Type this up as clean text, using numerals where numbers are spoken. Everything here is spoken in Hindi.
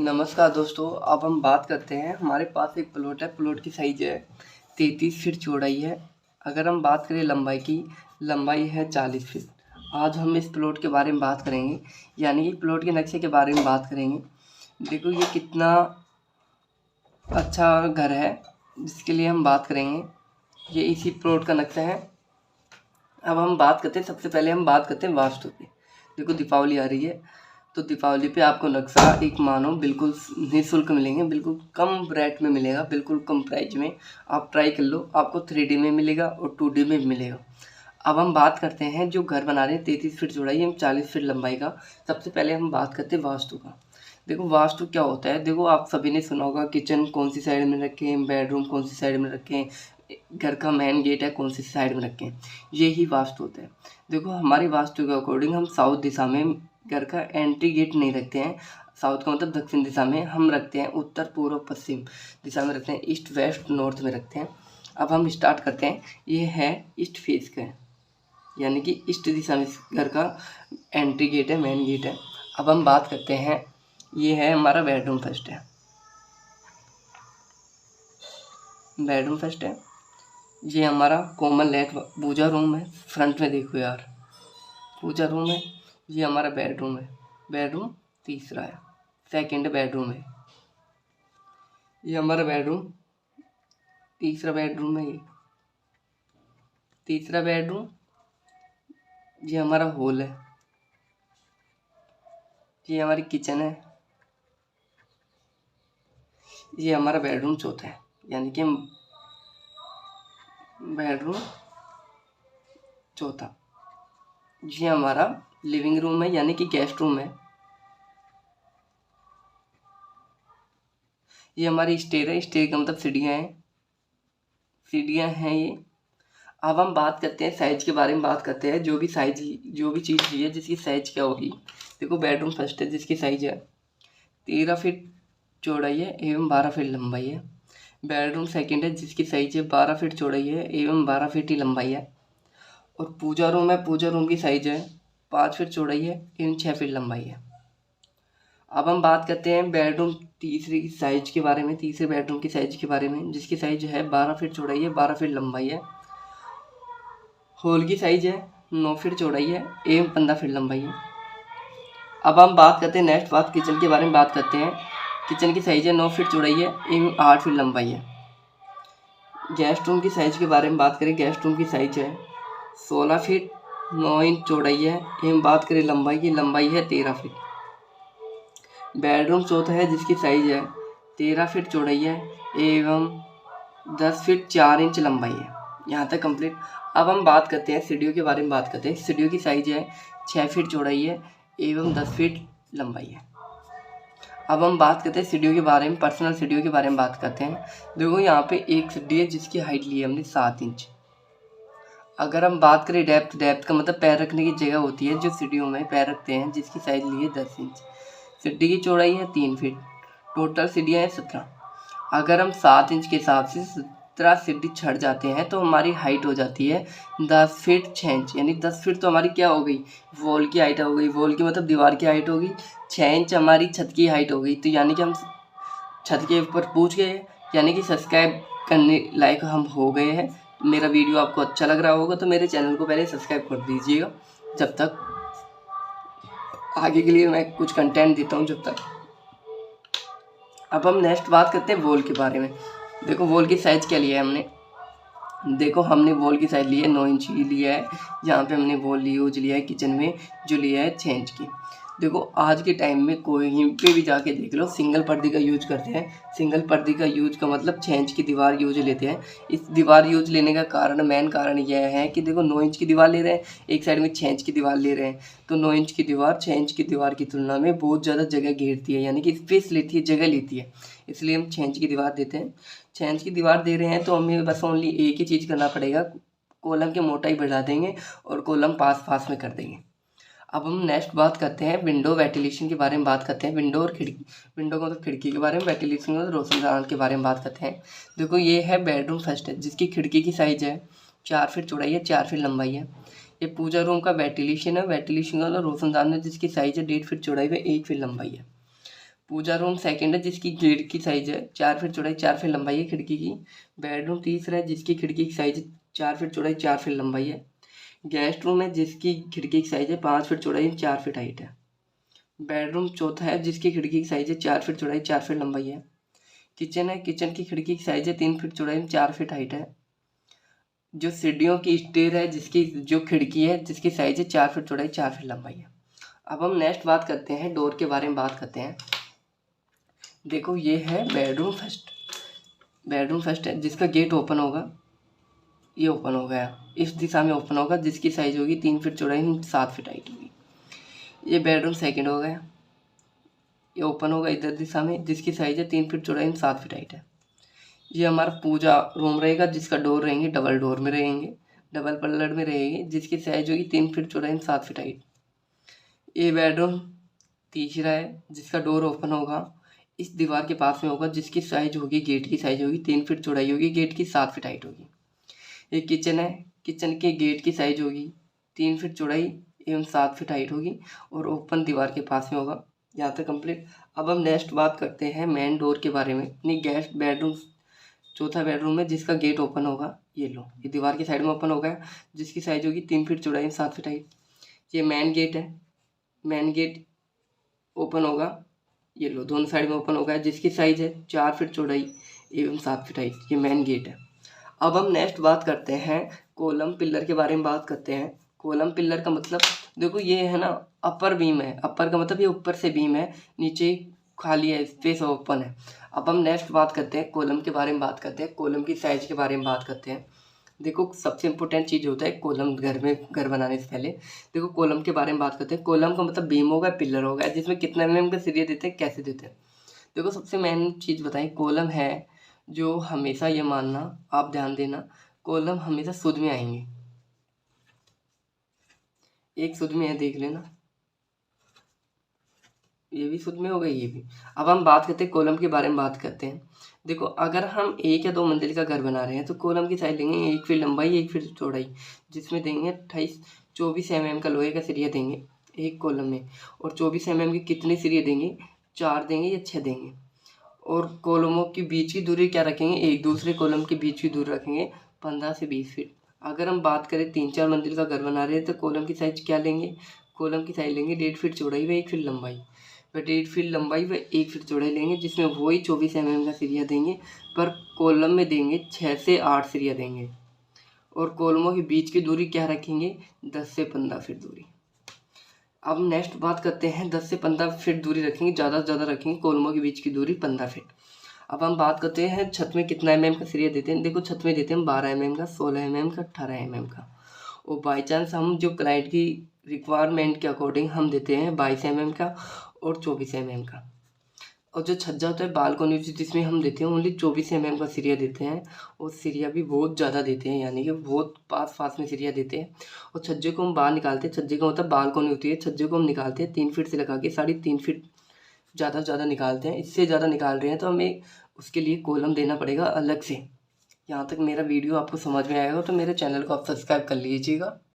नमस्कार दोस्तों। अब हम बात करते हैं, हमारे पास एक प्लॉट है। प्लॉट की साइज है 33 फीट चौड़ाई है। अगर हम बात करें लंबाई की, लंबाई है 40 फीट। आज हम इस प्लॉट के बारे में बात करेंगे, यानी कि प्लॉट के नक्शे के बारे में बात करेंगे। देखो ये कितना अच्छा घर है जिसके लिए हम बात करेंगे। ये इसी प्लॉट का नक्शा है। अब हम बात करते हैं, सबसे पहले हम बात करते हैं वास्तु की। देखो दीपावली आ रही है, तो दीपावली पे आपको नक्शा एक मानो बिल्कुल निःशुल्क मिलेंगे, बिल्कुल कम रेट में मिलेगा, बिल्कुल कम प्राइस में। आप ट्राई कर लो, आपको 3D में मिलेगा और 2D में मिलेगा। अब हम बात करते हैं जो घर बना रहे हैं 33 फीट चौड़ाई एवं 40 फीट लंबाई का। सबसे पहले हम बात करते हैं वास्तु का। देखो वास्तु क्या होता है। देखो आप सभी ने सुना होगा किचन कौन सी साइड में रखें, बेडरूम कौन सी साइड में रखें, घर का मेन गेट है कौन सी साइड में रखें, यही वास्तु होता है। देखो हमारी वास्तु के अकॉर्डिंग हम साउथ दिशा में घर का एंट्री गेट नहीं रखते हैं। साउथ का मतलब दक्षिण दिशा में हम रखते हैं, उत्तर पूर्व पश्चिम दिशा में रखते हैं, ईस्ट वेस्ट नॉर्थ में रखते हैं। अब हम स्टार्ट करते हैं। ये है ईस्ट फेस का, यानी कि ईस्ट दिशा में घर का एंट्री गेट है, मेन गेट है। अब हम बात करते हैं, ये है हमारा बेडरूम फर्स्ट है, बेडरूम फर्स्ट है। ये हमारा कॉमन लेट पूजा रूम है। फ्रंट में देखो यार, पूजा रूम है। ये हमारा बेडरूम है, बेडरूम तीसरा है, सेकंड बेडरूम है। ये हमारा बेडरूम, तीसरा बेडरूम है, ये तीसरा बेडरूम। ये हमारा हॉल है, ये हमारी किचन है। ये हमारा बेडरूम चौथा है, यानी कि बेडरूम चौथा। ये हमारा लिविंग रूम है, यानी कि गेस्ट रूम है। ये हमारी स्टेयर है, स्टेयर का मतलब सीढ़ियाँ हैं, सीढ़ियाँ हैं ये। अब हम बात करते हैं साइज के बारे में बात करते हैं। जो भी चीज़ ली है जिसकी साइज क्या होगी। देखो बेडरूम फर्स्ट है जिसकी साइज है 13 फीट चौड़ाई है एवं 12 फीट लंबाई है। बेडरूम सेकंड है जिसकी साइज है 12 फीट चौड़ाई है एवं 12 फीट ही लंबाई है। और पूजा रूम है, पूजा रूम की साइज है 5 फीट चौड़ाई है एवं 6 फीट लंबाई है। अब हम बात करते हैं बेडरूम तीसरे की साइज के बारे में, तीसरे बेडरूम की साइज के बारे में, जिसकी साइज है 12 फीट चौड़ाई है, 12 फीट लंबाई है। हॉल की साइज है 9 फीट चौड़ाई है एवं 15 फीट लंबाई है। अब हम बात करते हैं नेक्स्ट बात किचन के बारे में बात करते हैं। किचन की साइज है 9 फीट चौड़ाई है एवं 8 फीट लंबाई है। गेस्ट रूम की साइज के बारे में बात करें, गेस्ट रूम की साइज है 16 फीट 9 इंच चौड़ाई है एवं बात करें लंबाई की, लंबाई है 13 फीट। बेडरूम चौथा है जिसकी साइज है 13 फीट चौड़ाई है एवं 10 फीट 4 इंच लंबाई है। यहाँ तक कंप्लीट। अब हम बात करते हैं सीढ़ियों के बारे में बात करते हैं। सीढ़ियों की साइज है 6 फीट चौड़ाई है एवं 10 फीट लंबाई है। अब हम बात करते हैं सीढ़ियों के बारे में, पर्सनल सीढ़ियों के बारे में बात करते हैं। देखो यहाँ पे एक सीढ़ी है जिसकी हाइट ली है हमने 7 इंच। अगर हम बात करें डेप्थ का मतलब पैर रखने की जगह होती है जो सीढ़ियों में पैर रखते हैं, जिसकी साइज ली है 10 इंच। सीढ़ी की चौड़ाई है 3 फीट, टोटल सीढ़ियाँ हैं 17। अगर हम 7 इंच के हिसाब से 17 सीढ़ी चढ़ जाते हैं तो हमारी हाइट हो जाती है 10 फीट 6 इंच। यानी 10 फीट तो हमारी क्या हो गई, वॉल की हाइट हो गई, वॉल की मतलब दीवार की हाइट होगी। 6 इंच हमारी छत की हाइट हो गई। तो यानी कि हम छत के ऊपर पहुँच गए हैं, यानी कि सब्सक्राइब करने लायक हम हो गए हैं। मेरा वीडियो आपको अच्छा लग रहा होगा तो मेरे चैनल को पहले सब्सक्राइब कर दीजिएगा, जब तक आगे के लिए मैं कुछ कंटेंट देता हूँ जब तक। अब हम नेक्स्ट बात करते हैं वॉल के बारे में। देखो वॉल की साइज़ क्या लिया है हमने। देखो हमने वॉल की साइज़ ली है 9 इंच की लिया है। यहाँ पे हमने वॉल यूज लिया है किचन में, जो लिया है 6 इंच की। देखो आज के टाइम में कोई पे भी जाके देख लो सिंगल पर्दे का यूज करते हैं। सिंगल पर्दे का यूज का मतलब 6 इंच की दीवार यूज लेते हैं। इस दीवार यूज लेने का कारण, मेन कारण यह है कि देखो 9 इंच की दीवार ले रहे हैं, एक साइड में 6 इंच की दीवार ले रहे हैं, तो 9 इंच की दीवार 6 इंच की दीवार की तुलना में बहुत ज़्यादा जगह घेरती है, यानी कि स्पेस लेती है, जगह लेती है। इसलिए हम 6 इंच की दीवार देते हैं। 6 इंच की दीवार दे रहे हैं तो हमें बस ओनली एक ही चीज़ करना पड़ेगा, कॉलम की मोटाई बढ़ा देंगे और कॉलम पास में कर देंगे। अब हम नेक्स्ट बात करते हैं विंडो वेंटिलेशन के बारे में बात करते हैं। विंडो और खिड़की, विंडो का मतलब खिड़की के बारे में, वेंटिलेशन और रोशनदान के बारे में बात करते हैं। देखो ये है बेडरूम फर्स्ट है जिसकी खिड़की की साइज है 4 फीट चौड़ाई है, 4 फीट लंबाई है। ये पूजा रूम का वेंटिलेशन है, वेंटिलेशन और रोशनदान है जिसकी साइज है 1.5 फीट चौड़ाई है, 1 फीट लंबाई है। पूजा रूम सेकंड है जिसकी खिड़की की साइज है 4 फीट चौड़ाई 4 फीट लंबाई है खिड़की की। बेडरूम तीसरा है जिसकी खिड़की की साइज 4 फीट चौड़ाई 4 फीट लंबाई है। गेस्ट रूम है जिसकी खिड़की की साइज है 5 फीट चौड़ाई 4 फीट हाइट है। बेडरूम चौथा है जिसकी खिड़की की साइज है 4 फीट चौड़ाई 4 फीट लंबाई है। किचन है, किचन की खिड़की की साइज है 3 फीट चौड़ाई 4 फीट हाइट है। जो सीढ़ियों की स्टेयर है जिसकी जो खिड़की है जिसकी साइज है 4 फीट चौड़ाई 4 फीट लंबाई है। अब हम नेक्स्ट बात करते हैं डोर के बारे में बात करते हैं। देखो ये है बेडरूम फर्स्ट। बेडरूम फर्स्ट है जिसका गेट ओपन होगा, ये ओपन हो गया, इस दिशा में ओपन होगा जिसकी साइज होगी 3 फीट चौड़ाई 7 फीट हाइट होगी। ये बेडरूम सेकंड हो गया, ये ओपन होगा इधर दिशा में जिसकी साइज है 3 फीट चौड़ाई 7 फीट हाइट है। ये हमारा पूजा रूम रहेगा जिसका डोर रहेंगे डबल डोर में रहेंगे, डबल पल्लड़ में रहेंगे जिसकी साइज होगी 3 फीट चौड़ाई 7 फीट हाइट। ये बेडरूम तीसरा है जिसका डोर ओपन होगा इस दीवार के पास में होगा जिसकी साइज होगी गेट की साइज होगी 3 फीट चौड़ाई होगी, गेट की 7 फीट हाइट होगी। ये किचन है, किचन के गेट की साइज होगी 3 फीट चौड़ाई एवं 7 फीट हाइट होगी और ओपन दीवार के पास में होगा। यहाँ तक कंप्लीट। अब हम नेक्स्ट बात करते हैं मेन डोर के बारे में। नहीं, गेस्ट बेडरूम चौथा बेडरूम है जिसका गेट ओपन होगा, ये लो ये दीवार की साइड में ओपन हो गया जिसकी साइज होगी 3 फीट चौड़ाई 7 फीट हाइट। ये मेन गेट है, मेन गेट ओपन होगा, ये लो दोनों साइड में ओपन होगा जिसकी साइज है 4 फीट चौड़ाई एवं 7 फीट हाइट। ये मेन गेट है। अब हम नेक्स्ट बात करते हैं कॉलम पिलर के बारे में बात करते हैं। कॉलम पिलर का मतलब देखो ये है ना अपर बीम है, अपर का मतलब ये ऊपर से बीम है, नीचे खाली है, स्पेस ओपन है। अब हम नेक्स्ट बात करते हैं कॉलम के बारे में बात करते हैं, कॉलम की साइज के बारे में बात करते हैं। देखो सबसे इम्पोर्टेंट चीज़ होता है कॉलम घर बनाने से पहले। देखो कॉलम के बारे में बात करते हैं। कॉलम का मतलब बीम होगा, पिलर होगा, जिसमें कितना mm का सरिया देते हैं, कैसे देते हैं। देखो सबसे मेन चीज़ बताएं, कॉलम है जो हमेशा ये मानना, आप ध्यान देना, कॉलम हमेशा शुद्ध में आएंगे। एक शुद्ध में है, देख लेना, ये भी शुद्ध में हो गई, ये भी। अब हम बात करते हैं कॉलम के बारे में बात करते हैं। देखो अगर हम 1 या 2 मंजिल का घर बना रहे हैं तो कॉलम की साइज लेंगे 1 फीट लंबाई 1 फीट चौड़ाई, जिसमें देंगे 24 mm का लोहे का सरिया देंगे एक कॉलम में। और 24 mm के कितने सरिये देंगे, 4 देंगे या 6 देंगे। और कॉलमों के बीच की दूरी क्या रखेंगे, एक दूसरे कॉलम के बीच की दूरी रखेंगे 15 से 20 फीट। अगर हम बात करें 3-4 मंजिल का घर बना रहे हैं तो कॉलम की साइज क्या लेंगे, कॉलम की साइज लेंगे 1.5 फीट चौड़ाई व 1 फीट लंबाई, व 1.5 फीट लंबाई व 1 फीट चौड़ाई लेंगे, जिसमें वही 24 mm का सरिया देंगे, पर कॉलम में देंगे 6 से 8 सरिया देंगे। और कॉलमों के बीच की दूरी क्या रखेंगे, 10 से 15 फीट दूरी। अब नेक्स्ट बात करते हैं 10 से 15 फीट दूरी रखेंगे, ज़्यादा से ज़्यादा रखेंगे, कॉलमों के बीच की दूरी 15 फीट। अब हम बात करते हैं छत में कितना mm का सरिया देते हैं। देखो छत में देते हैं 12 mm का, 16 mm का, 18 mm का। और बाई चांस हम जो क्लाइंट की रिक्वायरमेंट के अकॉर्डिंग हम देते हैं 22 mm का और 24 mm का। और जो छज्जा होता है बालकोनी जिसमें हम देते हैं ओनली 24 mm का सरिया देते हैं, और सरिया भी बहुत ज़्यादा देते हैं, यानी कि बहुत पास पास में सरिया देते हैं। और छज्जे को हम बाहर निकालते हैं, छज्जे का मतलब बालकोनी होती है, छज्जे को हम निकालते हैं 3 फीट से लगा के 3.5 फीट ज़्यादा से ज़्यादा निकालते हैं। इससे ज़्यादा निकाल रहे हैं तो हमें उसके लिए कॉलम देना पड़ेगा अलग से। यहाँ तक मेरा वीडियो आपको समझ में आएगा तो मेरे चैनल को आप सब्सक्राइब कर लीजिएगा।